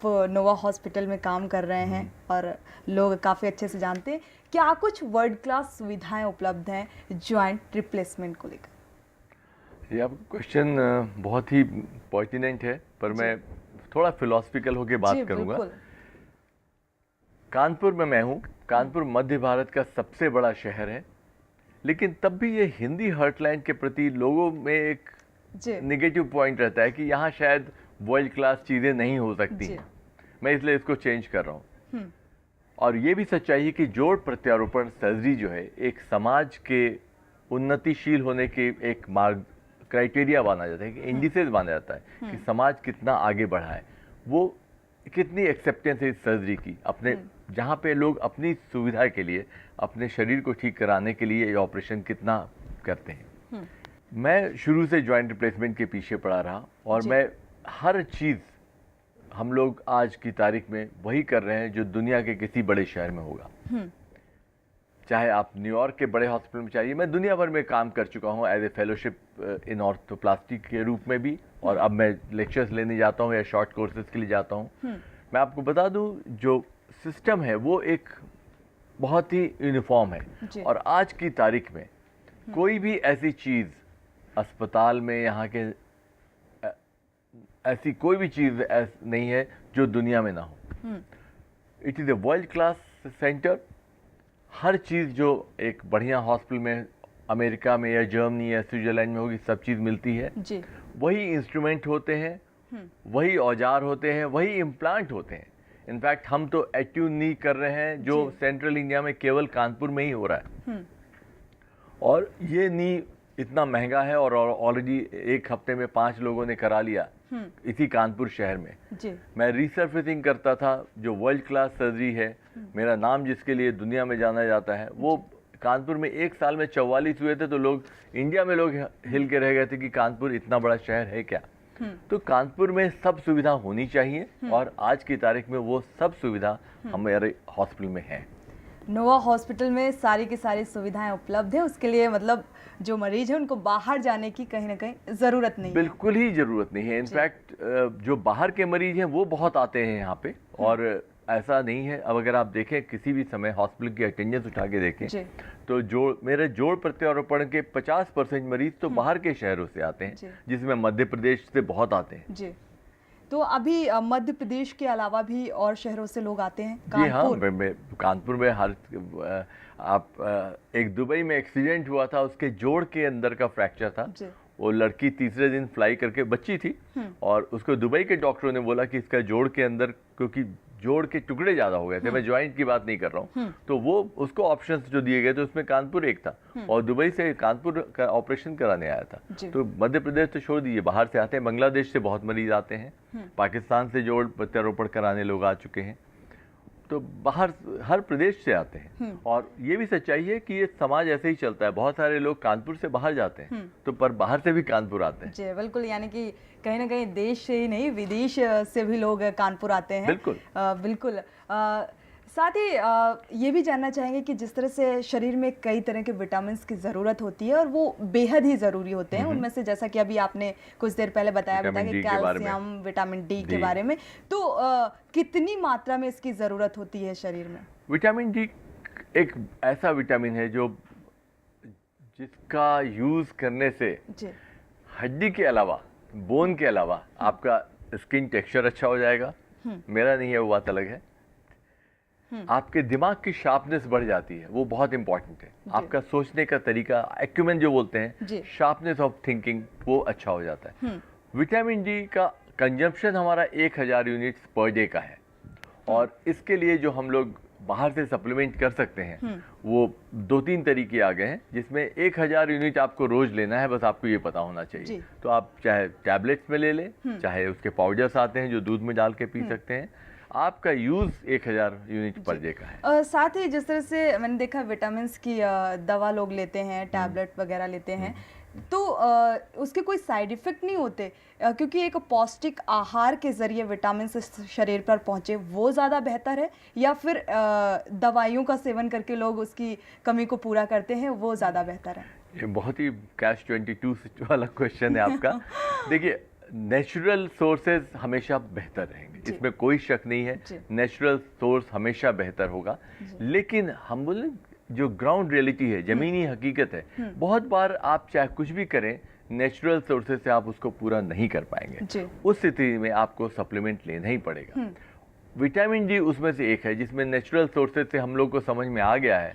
आप नोवा हॉस्पिटल में काम कर रहे हैं और लोग काफ़ी अच्छे से जानते हैं, क्या कुछ वर्ल्ड क्लास सुविधाएं उपलब्ध हैं जॉइंट रिप्लेसमेंट को लेकर? ये आपका क्वेश्चन बहुत ही पर्टिनेंट है, पर मैं थोड़ा फिलोसफिकल होकर बात करूंगा। कानपुर में मैं हूँ। कानपुर मध्य भारत का सबसे बड़ा शहर है, लेकिन तब भी ये हिंदी हार्टलैंड के प्रति लोगों में एक नेगेटिव पॉइंट रहता है कि यहाँ शायद वर्ल्ड क्लास चीज़ें नहीं हो सकती हैं। मैं इसलिए इसको चेंज कर रहा हूँ। और ये भी सच्चाई है कि जोड़ प्रत्यारोपण सर्जरी जो है एक समाज के उन्नतिशील होने के एक मार्ग क्राइटेरिया माना जाता है, कि इंडिसेस माना जाता है कि समाज कितना आगे बढ़ा है, वो कितनी एक्सेप्टेंस है इस सर्जरी की, अपने जहाँ पे लोग अपनी सुविधा के लिए अपने शरीर को ठीक कराने के लिए ये ऑपरेशन कितना करते हैं। मैं शुरू से जॉइंट रिप्लेसमेंट के पीछे पड़ा रहा और मैं हर चीज़ हम लोग आज की तारीख में वही कर रहे हैं जो दुनिया के किसी बड़े शहर में होगा। चाहे आप न्यूयॉर्क के बड़े हॉस्पिटल में चाहिए, मैं दुनिया भर में काम कर चुका हूँ एज ए फेलोशिप इन ऑर्थोप्लास्टिक के रूप में भी, और अब मैं लेक्चर्स लेने जाता हूँ या शॉर्ट कोर्सेज के लिए जाता हूँ। मैं आपको बता दूँ, जो सिस्टम है वो एक बहुत ही यूनिफॉर्म है, और आज की तारीख में कोई भी ऐसी चीज़ अस्पताल में यहाँ के ऐसी कोई भी चीज़ नहीं है जो दुनिया में ना हो। It is a world class centre. हर चीज़ जो एक बढ़िया हॉस्पिटल में अमेरिका में या जर्मनी या स्विट्जरलैंड में होगी, सब चीज़ मिलती है। वही इंस्ट्रूमेंट होते हैं, वही औजार होते हैं, वही इम्प्लांट होते हैं। इनफैक्ट हम तो एट्यून नी कर रहे हैं जो सेंट्रल इंडिया में केवल कानपुर में ही हो रहा है। और ये नी इतना महंगा है और ऑलरेडी एक हफ्ते में 5 लोगों ने करा लिया इसी कानपुर शहर में। मैं रिसर्फेसिंग करता था, जो वर्ल्ड क्लास सर्जरी है, मेरा नाम जिसके लिए दुनिया में जाना जाता है, वो कानपुर में एक साल में 44 हुए थे। तो लोग इंडिया में लोग हिल के रह गए थे कि कानपुर इतना बड़ा शहर है क्या। तो कानपुर में सब सुविधा होनी चाहिए, और आज की तारीख में वो सब सुविधा हमारे हॉस्पिटल में है। नोवा हॉस्पिटल में सारी की सारी सुविधाएं उपलब्ध है, उसके लिए मतलब जो मरीज है उनको बाहर जाने की कहीं ना कहीं ज़रूरत नहीं है। बिल्कुल ही ज़रूरत नहीं है। इनफैक्ट जो बाहर के मरीज हैं वो बहुत आते हैं यहाँ पे, और ऐसा नहीं है। अब अगर आप देखें किसी भी समय हॉस्पिटल की अटेंडेंस उठा के देखें तो मेरे जोड़ प्रत्यारोपण के 50% मरीज तो बाहर के शहरों से आते हैं, जिसमें मध्य प्रदेश से बहुत आते हैं। जी, तो अभी मध्य प्रदेश के अलावा भी और शहरों से लोग आते हैं जी हाँ, कानपुर में हर एक दुबई में एक्सीडेंट हुआ था, उसके जोड़ के अंदर का फ्रैक्चर था। वो लड़की तीसरे दिन फ्लाई करके, बच्ची थी, और उसको दुबई के डॉक्टरों ने बोला कि इसका जोड़ के अंदर, क्योंकि जोड़ के टुकड़े ज़्यादा हो गए थे, मैं ज्वाइंट की बात नहीं कर रहा हूँ, तो वो उसको ऑप्शंस जो दिए गए थे उसमें कानपुर एक था, और दुबई से कानपुर का ऑपरेशन कराने आया था। तो मध्य प्रदेश तो छोड़ दीजिए, बाहर से आते हैं, बांग्लादेश से बहुत मरीज आते हैं, पाकिस्तान से जोड़ प्रत्यारोपण कराने लोग आ चुके हैं, तो बाहर हर प्रदेश से आते हैं। और ये भी सच्चाई है कि ये समाज ऐसे ही चलता है, बहुत सारे लोग कानपुर से बाहर जाते हैं, तो पर बाहर से भी कानपुर आते हैं। जी बिल्कुल, यानी कि कहीं ना कहीं देश से ही नहीं, विदेश से भी लोग कानपुर आते हैं। बिल्कुल बिल्कुल। साथ ही ये भी जानना चाहेंगे कि जिस तरह से शरीर में कई तरह के विटामिन की ज़रूरत होती है और वो बेहद ही ज़रूरी होते हैं, उनमें से जैसा कि अभी आपने कुछ देर पहले बताया कि कैल्शियम, विटामिन डी के बारे में, तो कितनी मात्रा में इसकी ज़रूरत होती है शरीर में? विटामिन डी एक ऐसा विटामिन है जो जिसका यूज़ करने से हड्डी के अलावा, बोन के अलावा आपका स्किन टेक्सचर अच्छा हो जाएगा। मेरा नहीं है, वो बात अलग है। आपके दिमाग की शार्पनेस बढ़ जाती है, वो बहुत इंपॉर्टेंट है। आपका सोचने का तरीका, एक्यूमेन जो बोलते हैं, शार्पनेस ऑफ थिंकिंग, वो अच्छा हो जाता है। विटामिन डी का कंजम्पशन हमारा 1000 यूनिट्स पर डे का है, और इसके लिए जो हम लोग बाहर से सप्लीमेंट कर सकते हैं वो 2-3 तरीके आ गए हैं, जिसमें 1000 यूनिट आपको रोज लेना है, बस आपको ये पता होना चाहिए। तो आप चाहे टैबलेट्स में ले लें, चाहे उसके पाउडर्स आते हैं जो दूध में डाल के पी सकते हैं, आपका यूज़ 1000 यूनिट पर डे का है। साथ ही जिस तरह से मैंने देखा विटामिन की दवा लोग लेते हैं, टैबलेट वगैरह लेते हैं, तो उसके कोई साइड इफ़ेक्ट नहीं होते? क्योंकि एक पौष्टिक आहार के ज़रिए विटामिन से शरीर पर पहुँचे वो ज़्यादा बेहतर है, या फिर दवाइयों का सेवन करके लोग उसकी कमी को पूरा करते हैं, वो ज़्यादा बेहतर है? ये बहुत ही कैच 22 वाला क्वेश्चन है आपका। देखिए, नेचुरल सोर्सेज हमेशा बेहतर रहेंगे। इसमें कोई शक नहीं है, नेचुरल सोर्स हमेशा बेहतर होगा। लेकिन हम बोले जो ग्राउंड रियलिटी है, जमीनी हकीकत है, बहुत बार आप चाहे कुछ भी करें, नेचुरल सोर्सेज से आप उसको पूरा नहीं कर पाएंगे। उस स्थिति में आपको सप्लीमेंट लेना ही पड़ेगा। विटामिन डी उसमें से एक है जिसमें नेचुरल सोर्सेज से हम लोग को समझ में आ गया है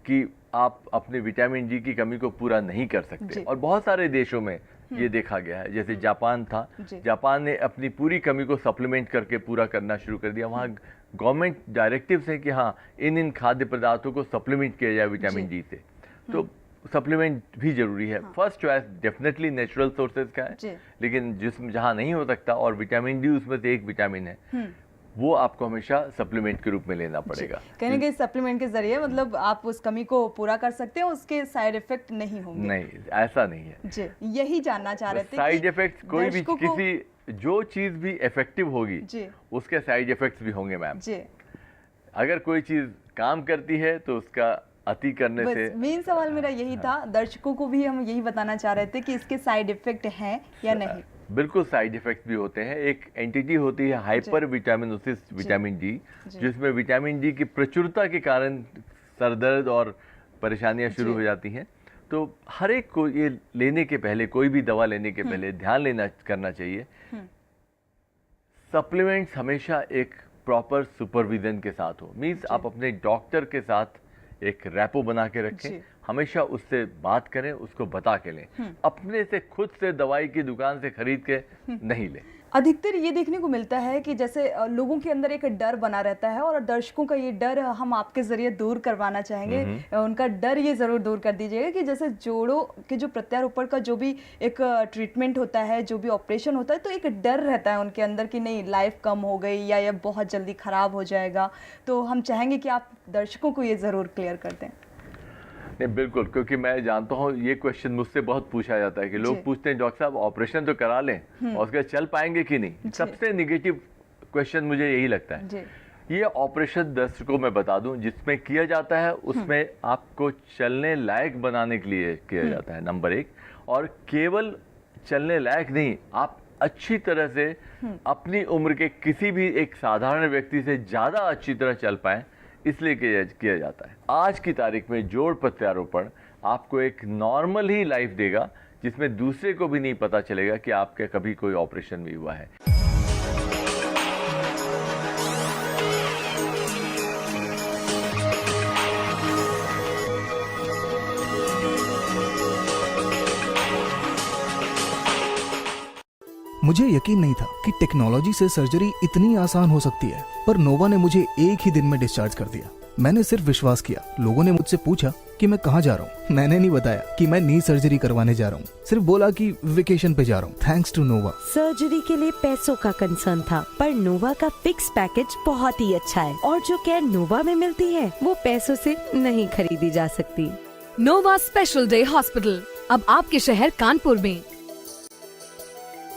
कि आप अपने विटामिन डी की कमी को पूरा नहीं कर सकते, और बहुत सारे देशों में ये देखा गया है। जैसे जापान था, जापान ने अपनी पूरी कमी को सप्लीमेंट करके पूरा करना शुरू कर दिया। वहाँ गवर्नमेंट डायरेक्टिव्स हैं कि हाँ, इन खाद्य पदार्थों को सप्लीमेंट किया जाए विटामिन डी से। तो सप्लीमेंट भी जरूरी है। First choice definitely natural sources का है, लेकिन जिसमें जहाँ नहीं हो सकता और विटामिन डी उसमें से एक विटामिन है, वो आपको हमेशा सप्लीमेंट के रूप में लेना पड़ेगा। कहीं ना कहीं सप्लीमेंट के जरिए मतलब आप उस कमी को पूरा कर सकते हैं, उसके साइड इफेक्ट नहीं होंगे। नहीं, ऐसा नहीं है जी, यही जानना चाह रहे थे। साइड इफेक्ट कोई भी, किसी जो चीज भी इफेक्टिव होगी उसके साइड इफेक्ट्स भी होंगे मैम जी। अगर कोई चीज काम करती है तो उसका अति करने से, मेन सवाल मेरा यही था, दर्शकों को भी हम यही बताना चाह रहे थे कि इसके साइड इफेक्ट हैं या नहीं। बिल्कुल साइड इफेक्ट भी होते हैं। एक एंटिटी होती है हाइपर विटामिनोसिस विटामिन डी, जिसमें विटामिन डी की प्रचुरता के कारण सरदर्द और परेशानियां शुरू हो जाती हैं। तो हर एक को ये लेने के पहले, कोई भी दवा लेने के पहले ध्यान करना चाहिए। सप्लीमेंट्स हमेशा एक प्रॉपर सुपरविजन के साथ हो। मीन्स आप अपने डॉक्टर के साथ एक रैपो बना के रखें, हमेशा उससे बात करें, उसको बता के लें। अपने से खुद से दवाई की दुकान से खरीद के नहीं लें। अधिकतर ये देखने को मिलता है कि जैसे लोगों के अंदर एक डर बना रहता है, और दर्शकों का ये डर हम आपके जरिए दूर करवाना चाहेंगे। उनका डर ये जरूर दूर कर दीजिएगा कि जैसे जोड़ों के जो प्रत्यारोपण का जो भी एक ट्रीटमेंट होता है, जो भी ऑपरेशन होता है, तो एक डर रहता है उनके अंदर कि नहीं लाइफ कम हो गई या ये बहुत जल्दी खराब हो जाएगा। तो हम चाहेंगे कि आप दर्शकों को ये जरूर क्लियर कर दें। नहीं, बिल्कुल, क्योंकि मैं जानता हूँ ये क्वेश्चन मुझसे बहुत पूछा जाता है कि लोग पूछते हैं डॉक्टर साहब ऑपरेशन तो करा लें और उसके चल पाएंगे कि नहीं। सबसे निगेटिव क्वेश्चन मुझे यही लगता है। ये ऑपरेशन दर्शकों में बता दूं जिसमें किया जाता है, उसमें आपको चलने लायक बनाने के लिए किया जाता है, नंबर एक। और केवल चलने लायक नहीं, आप अच्छी तरह से अपनी उम्र के किसी भी एक साधारण व्यक्ति से ज्यादा अच्छी तरह चल पाए, इसलिए किया जाता है। आज की तारीख में जोड़ प्रत्यारोपण आपको एक नॉर्मल ही लाइफ देगा, जिसमें दूसरे को भी नहीं पता चलेगा कि आपके कभी कोई ऑपरेशन भी हुआ है। मुझे यकीन नहीं था कि टेक्नोलॉजी से सर्जरी इतनी आसान हो सकती है, पर नोवा ने मुझे एक ही दिन में डिस्चार्ज कर दिया। मैंने सिर्फ विश्वास किया। लोगों ने मुझसे पूछा कि मैं कहाँ जा रहा हूँ। मैंने नहीं बताया कि मैं नी सर्जरी करवाने जा रहा हूँ, सिर्फ बोला कि वेकेशन पे जा रहा हूँ। Thanks to Nova. सर्जरी के लिए पैसों का कंसर्न था, पर नोवा का फिक्स पैकेज बहुत ही अच्छा है, और जो केयर नोवा में मिलती है वो पैसों से नहीं खरीदी जा सकती। नोवा स्पेशल डे हॉस्पिटल अब आपके शहर कानपुर में।